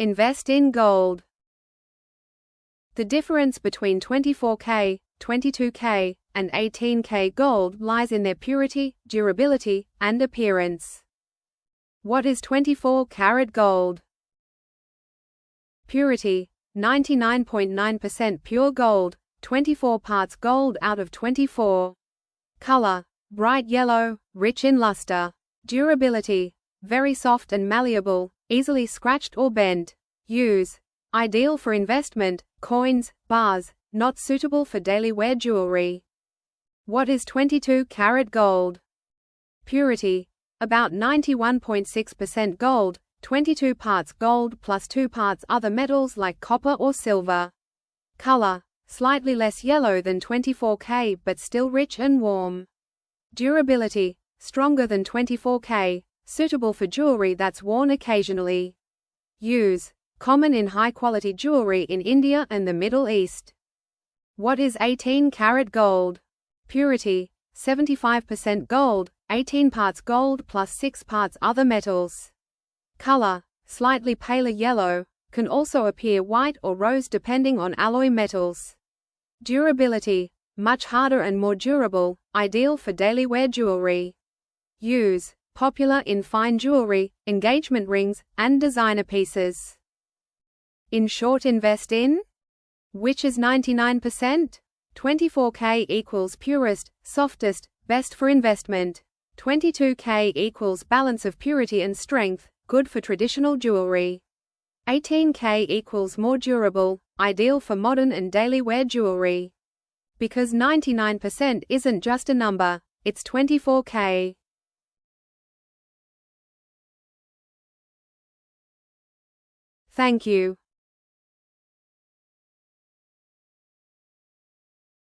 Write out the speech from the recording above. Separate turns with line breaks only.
Invest in gold. The difference between 24K, 22K, and 18K gold lies in their purity, durability, and appearance. What is 24-karat gold? Purity: 99.9% pure gold, 24 parts gold out of 24. Color: bright yellow, rich in luster. Durability: very soft and malleable, easily scratched or bent. Use: ideal for investment, coins, bars, not suitable for daily wear jewelry. What is 22-karat gold? Purity: about 91.6% gold, 22 parts gold plus 2 parts other metals like copper or silver. Color: slightly less yellow than 24K but still rich and warm. Durability: stronger than 24K, suitable for jewelry that's worn occasionally. Use: common in high-quality jewelry in India and the Middle East. What is 18-karat gold? Purity: 75% gold, 18 parts gold plus 6 parts other metals. Color: slightly paler yellow, can also appear white or rose depending on alloy metals. Durability: much harder and more durable, ideal for daily wear jewelry. Use: popular in fine jewelry, engagement rings, and designer pieces. In short, invest in which is 99%? 24K equals purest, softest, best for investment. 22K equals balance of purity and strength, good for traditional jewelry. 18K equals more durable, ideal for modern and daily wear jewelry. Because 99% isn't just a number, it's 24K. Thank you.